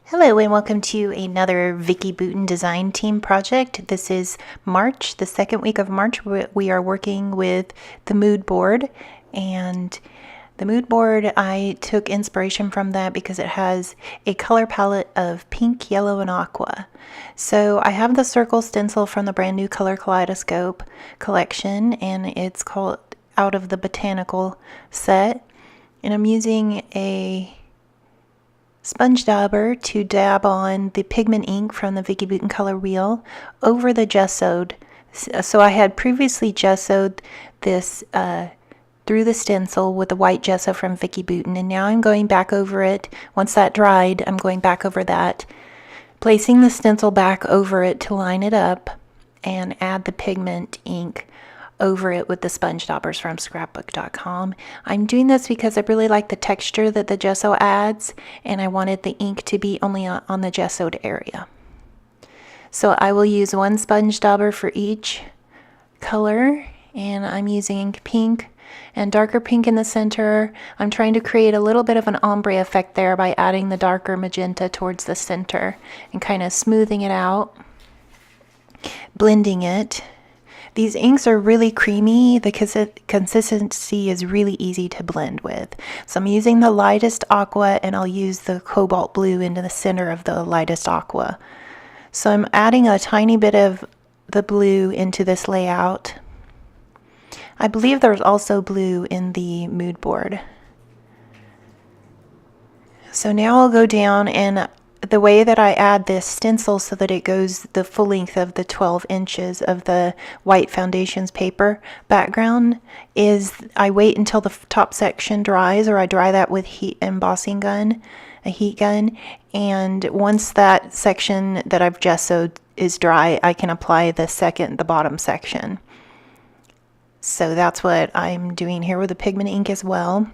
Hello and welcome to another Vicki Boutin design team project. This is March, the second week of March. We are working with the mood board, and the mood board, I took inspiration from that because it has a color palette of pink, yellow, and aqua. So I have the circle stencil from the brand new color Kaleidoscope collection, and it's called Out of the Botanical set, and I'm using a sponge dauber to dab on the pigment ink from the Vicki Boutin color wheel over the gessoed. So I had previously gessoed this through the stencil with the white gesso from Vicki Boutin, and now I'm going back over it. Once that dried, I'm going back over that, placing the stencil back over it to line it up and add the pigment ink over it with the sponge daubers from scrapbook.com. I'm doing this because I really like the texture that the gesso adds, and I wanted the ink to be only on the gessoed area. So I will use one sponge dauber for each color, and I'm using pink and darker pink in the center. I'm trying to create a little bit of an ombre effect there by adding the darker magenta towards the center and kind of smoothing it out, blending it. These inks are really creamy. The consistency is really easy to blend with. So I'm using the lightest aqua, and I'll use the cobalt blue into the center of the lightest aqua. So I'm adding a tiny bit of the blue into this layout. I believe there's also blue in the mood board. So now I'll go down, and the way that I add this stencil so that it goes the full length of the 12 inches of the white foundations paper background is I wait until the top section dries, or I dry that with a heat gun, and once that section that I've gessoed is dry, I can apply the bottom section. So that's what I'm doing here with the pigment ink as well.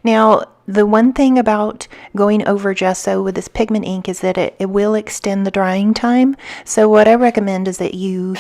Now, the one thing about going over gesso with this pigment ink is that it will extend the drying time. So what I recommend is that you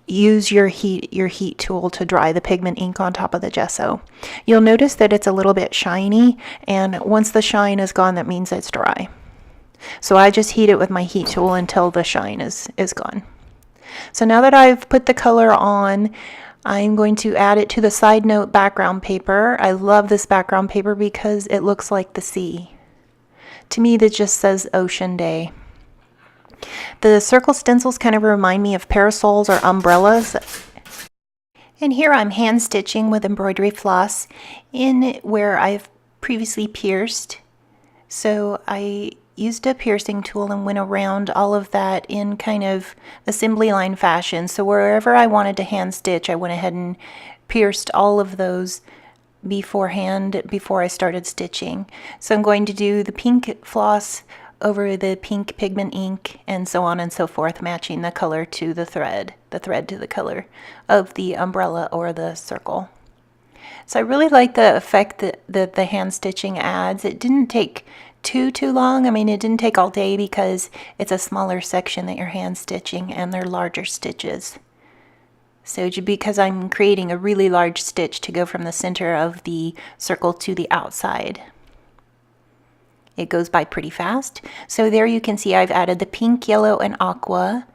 use your heat tool to dry the pigment ink on top of the gesso. You'll notice that it's a little bit shiny, and once the shine is gone, that means it's dry. So I just heat it with my heat tool until the shine is gone. So now that I've put the color on, I'm going to add it to the side note background paper. I love this background paper because it looks like the sea. To me, that just says ocean day. The circle stencils kind of remind me of parasols or umbrellas. And here I'm hand stitching with embroidery floss in where I've previously pierced. So I used a piercing tool and went around all of that in kind of assembly line fashion. So wherever I wanted to hand stitch, I went ahead and pierced all of those beforehand before I started stitching. So I'm going to do the pink floss over the pink pigment ink, and so on and so forth, matching the color to the thread to the color of the umbrella or the circle. So I really like the effect that the hand stitching adds. It didn't take too long. I mean, it didn't take all day because it's a smaller section that you're hand stitching and they're larger stitches. So because I'm creating a really large stitch to go from the center of the circle to the outside, it goes by pretty fast. So there you can see I've added the pink, yellow, and aqua.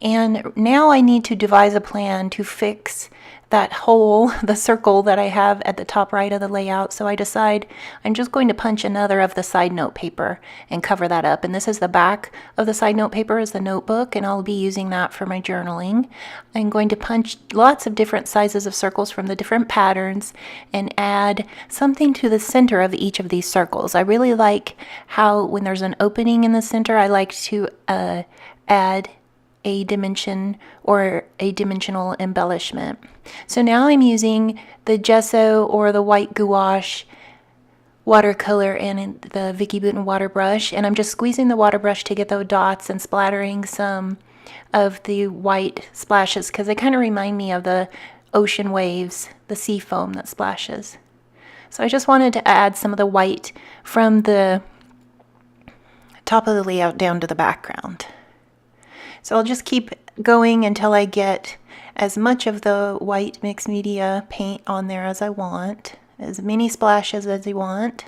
And now I need to devise a plan to fix that hole, the circle that I have at the top right of the layout. So I decide I'm just going to punch another of the side note paper and cover that up. And this is the back of the side note paper, is the notebook, and I'll be using that for my journaling. I'm going to punch lots of different sizes of circles from the different patterns and add something to the center of each of these circles. I really like how when there's an opening in the center, I like to add a dimension or a dimensional embellishment. So now I'm using the gesso or the white gouache watercolor and the Vicki Boutin water brush, and I'm just squeezing the water brush to get those dots and splattering some of the white splashes because they kind of remind me of the ocean waves, the sea foam that splashes. So I just wanted to add some of the white from the top of the layout down to the background. So I'll just keep going until I get as much of the white mixed media paint on there as I want, as many splashes as you want.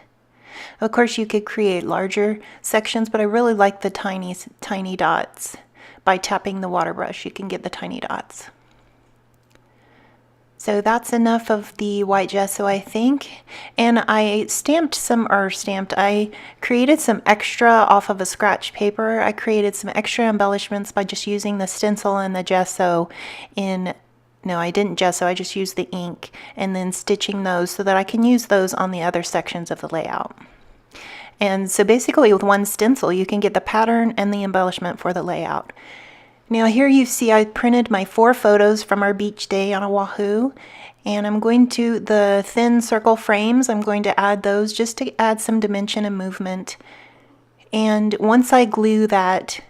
Of course, you could create larger sections, but I really like the tiny dots. By tapping the water brush, you can get the tiny dots. So that's enough of the white gesso, I think. And I I created some extra off of a scratch paper. I created some extra embellishments by just using the stencil and the gesso no, I didn't gesso, I just used the ink and then stitching those so that I can use those on the other sections of the layout. And so basically with one stencil, you can get the pattern and the embellishment for the layout. Now here you see I printed my 4 photos from our beach day on Oahu, and I'm going to, the thin circle frames, I'm going to add those just to add some dimension and movement. And once I glue that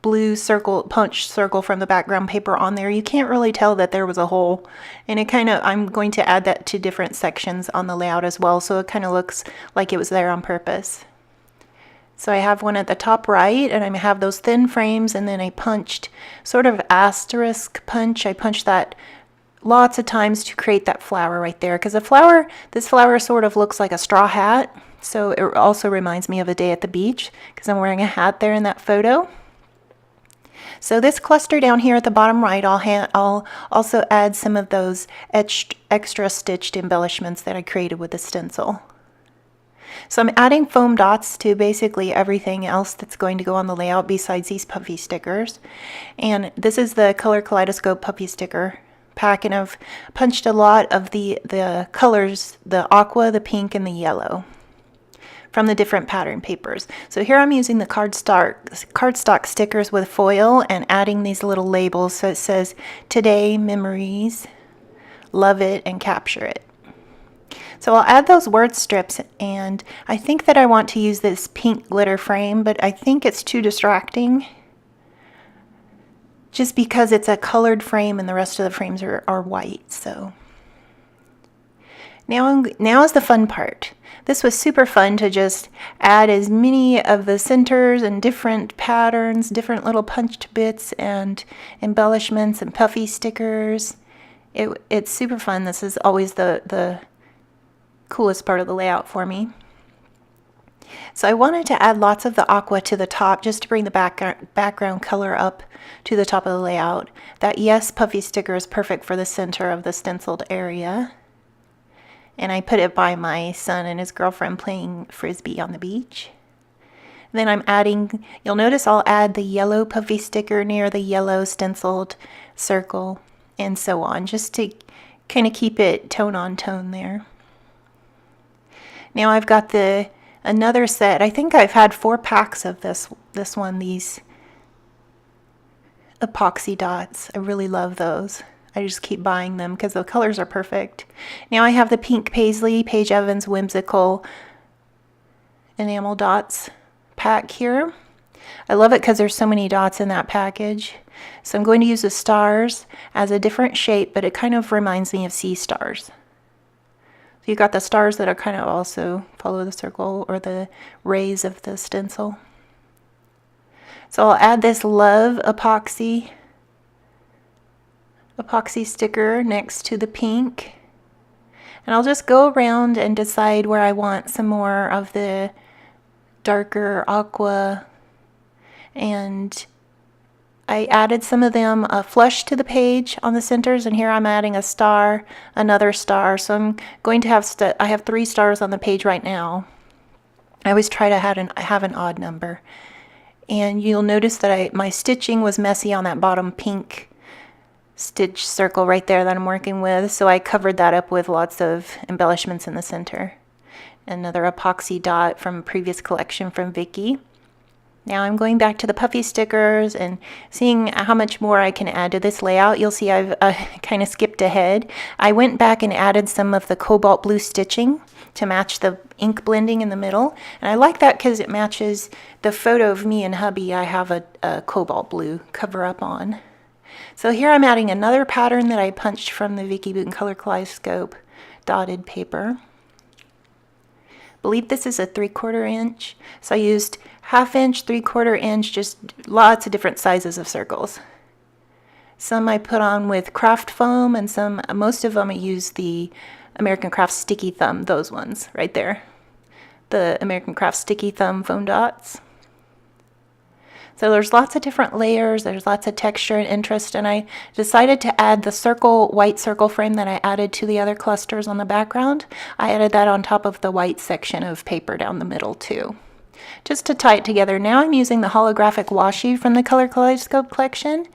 blue circle, punch circle from the background paper on there, you can't really tell that there was a hole. And I'm going to add that to different sections on the layout as well, so it kind of looks like it was there on purpose. So I have one at the top right, and I have those thin frames, and then I punched sort of asterisk punch. I punched that lots of times to create that flower right there, because this flower sort of looks like a straw hat. So it also reminds me of a day at the beach, because I'm wearing a hat there in that photo. So this cluster down here at the bottom right, I'll also add some of those extra stitched embellishments that I created with the stencil. So I'm adding foam dots to basically everything else that's going to go on the layout besides these puffy stickers. And this is the Color Kaleidoscope puffy sticker pack, and I've punched a lot of the colors, the aqua, the pink, and the yellow from the different pattern papers. So here I'm using the cardstock stickers with foil and adding these little labels. So it says, "Today, memories, love it, and capture it." So I'll add those word strips, and I think that I want to use this pink glitter frame, but I think it's too distracting just because it's a colored frame and the rest of the frames are white. So now is the fun part. This was super fun to just add as many of the centers and different patterns, different little punched bits and embellishments and puffy stickers. It's super fun. This is always the coolest part of the layout for me. So I wanted to add lots of the aqua to the top just to bring the background color up to the top of the layout. That Yes puffy sticker is perfect for the center of the stenciled area. And I put it by my son and his girlfriend playing frisbee on the beach. Then I'm adding, you'll notice I'll add the yellow puffy sticker near the yellow stenciled circle and so on, just to kind of keep it tone on tone there. Now I've got another set. I think I've had 4 packs of these epoxy dots. I really love those. I just keep buying them because the colors are perfect. Now I have the pink paisley Paige Evans whimsical enamel dots pack here. I love it because there's so many dots in that package. So I'm going to use the stars as a different shape, but it kind of reminds me of sea stars. So you've got the stars that are kind of also follow the circle or the rays of the stencil. So I'll add this love epoxy sticker next to the pink. And I'll just go around and decide where I want some more of the darker aqua. And I added some of them flush to the page on the centers, and here I'm adding a star, another star. So I'm going to have, I have 3 stars on the page right now. I always try to have an odd number. And you'll notice that my stitching was messy on that bottom pink stitch circle right there that I'm working with. So I covered that up with lots of embellishments in the center. Another epoxy dot from a previous collection from Vicki. Now I'm going back to the puffy stickers and seeing how much more I can add to this layout. You'll see I've kind of skipped ahead. I went back and added some of the cobalt blue stitching to match the ink blending in the middle. And I like that because it matches the photo of me and hubby. I have a cobalt blue cover up on. So here I'm adding another pattern that I punched from the Vicki Boutin Color Kaleidoscope dotted paper. I believe this is a 3/4 inch. So I used 1/2 inch, 3/4 inch, just lots of different sizes of circles. Some I put on with craft foam, and most of them I used the American Craft Sticky Thumb, those ones right there. The American Craft Sticky Thumb foam dots. So there's lots of different layers, there's lots of texture and interest, and I decided to add the circle, white circle frame that I added to the other clusters on the background. I added that on top of the white section of paper down the middle too. Just to tie it together, now I'm using the holographic washi from the Color Kaleidoscope collection,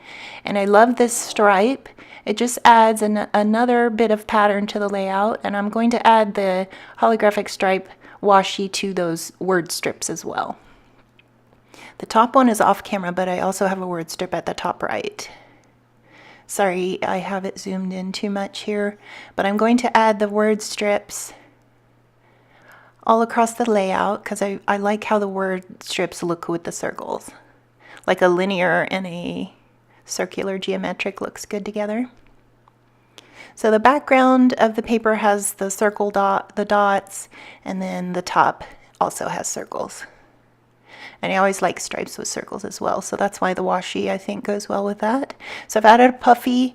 and I love this stripe. It just adds another bit of pattern to the layout, and I'm going to add the holographic stripe washi to those word strips as well. The top one is off camera, but I also have a word strip at the top right. Sorry, I have it zoomed in too much here, but I'm going to add the word strips all across the layout because I like how the word strips look with the circles. Like a linear and a circular geometric looks good together. So the background of the paper has the circle the dots, and then the top also has circles. And I always like stripes with circles as well, so that's why the washi I think goes well with that. So I've added a puffy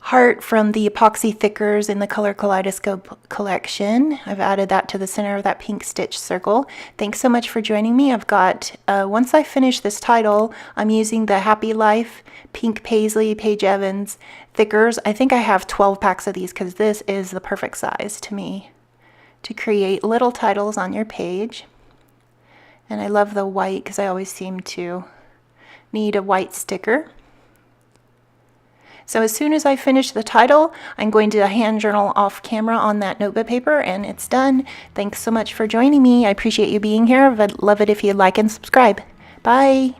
heart from the epoxy thickers in the Color Kaleidoscope collection. I've added that to the center of that pink stitch circle. Thanks so much for joining me. I've got, once I finish this title, I'm using the Happy Life Pink Paisley Paige Evans thickers. I think I have 12 packs of these because this is the perfect size to me to create little titles on your page. And I love the white because I always seem to need a white sticker. So as soon as I finish the title, I'm going to hand journal off camera on that notebook paper, and it's done. Thanks so much for joining me. I appreciate you being here. I'd love it if you'd like and subscribe. Bye.